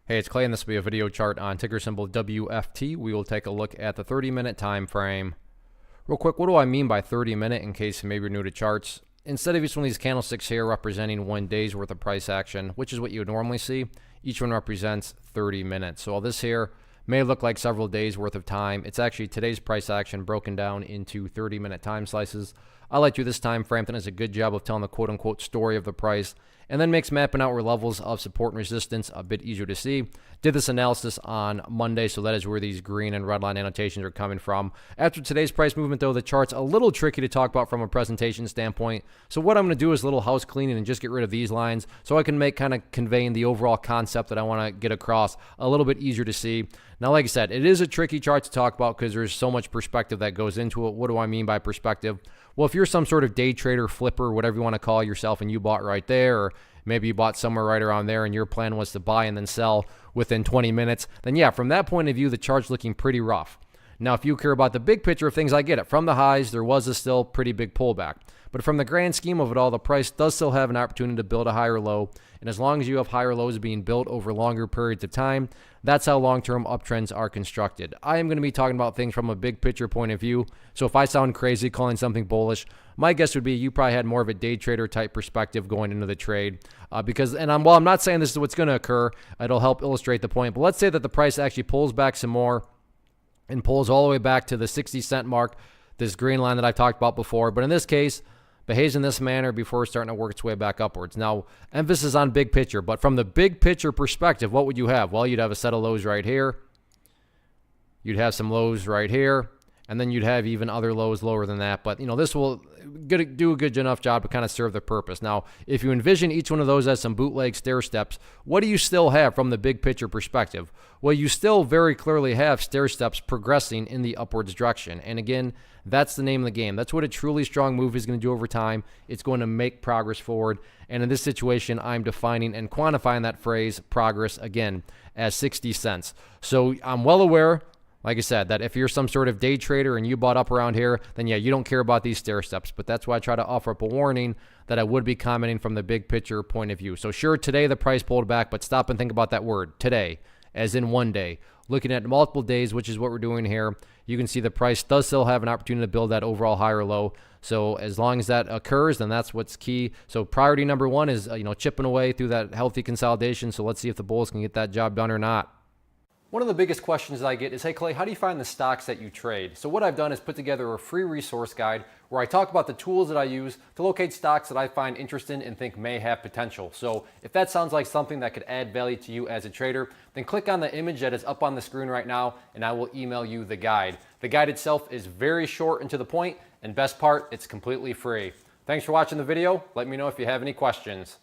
Hey, it's Clay, and this will be a video chart on ticker symbol WFT. We will take a look at the 30-minute time frame. Real quick, what do I mean by 30-minute in case you maybe are new to charts? Instead of each one of these candlesticks here representing 1 day's worth of price action, which is what you would normally see, each one represents 30 minutes. So all this here may look like several days worth of time. It's actually today's price action broken down into 30-minute time slices. I like to do this time frame that does a good job of telling the quote-unquote story of the price, and then makes mapping out where levels of support and resistance a bit easier to see. Did this analysis on Monday, so that is where these green and red line annotations are coming from. After today's price movement, though, the chart's a little tricky to talk about from a presentation standpoint. So what I'm going to do is a little house cleaning and just get rid of these lines so I can make kind of conveying the overall concept that I want to get across a little bit easier to see. Now, like I said, it is a tricky chart to talk about because there's so much perspective that goes into it. What do I mean by perspective? Well, if you're some sort of day trader, flipper, whatever you want to call yourself, and you bought right there, or maybe you bought somewhere right around there and your plan was to buy and then sell within 20 minutes, then yeah, from that point of view, the chart's looking pretty rough. Now, if you care about the big picture of things, I get it. From the highs, there was a still pretty big pullback. But from the grand scheme of it all, the price does still have an opportunity to build a higher low. And as long as you have higher lows being built over longer periods of time, that's how long-term uptrends are constructed. I am going to be talking about things from a big picture point of view. So if I sound crazy calling something bullish, my guess would be you probably had more of a day trader type perspective going into the trade. While I'm not saying this is what's going to occur, it'll help illustrate the point. But let's say that the price actually pulls back some more and pulls all the way back to the 60-cent mark, this green line that I talked about before. But in this case, behaves in this manner before starting to work its way back upwards. Now, emphasis on big picture, but from the big picture perspective, what would you have? Well, you'd have a set of lows right here. You'd have some lows right here, and then you'd have even other lows lower than that. But, this will do a good enough job to kind of serve the purpose. Now, if you envision each one of those as some bootleg stair steps, what do you still have from the big picture perspective? Well, you still very clearly have stair steps progressing in the upwards direction. And again, that's the name of the game. That's what a truly strong move is going to do over time. It's going to make progress forward. And in this situation, I'm defining and quantifying that phrase, progress, again, as 60 cents. So I'm well aware, like I said, that if you're some sort of day trader and you bought up around here, then yeah, you don't care about these stair steps. But that's why I try to offer up a warning that I would be commenting from the big picture point of view. So sure, today the price pulled back, but stop and think about that word, today, as in 1 day. Looking at multiple days, which is what we're doing here, you can see the price does still have an opportunity to build that overall higher low. So as long as that occurs, then that's what's key. So priority number one is chipping away through that healthy consolidation. So let's see if the bulls can get that job done or not. One of the biggest questions that I get is, hey Clay, how do you find the stocks that you trade? So what I've done is put together a free resource guide where I talk about the tools that I use to locate stocks that I find interesting and think may have potential. So if that sounds like something that could add value to you as a trader, then click on the image that is up on the screen right now and I will email you the guide. The guide itself is very short and to the point, and best part, it's completely free. Thanks for watching the video. Let me know if you have any questions.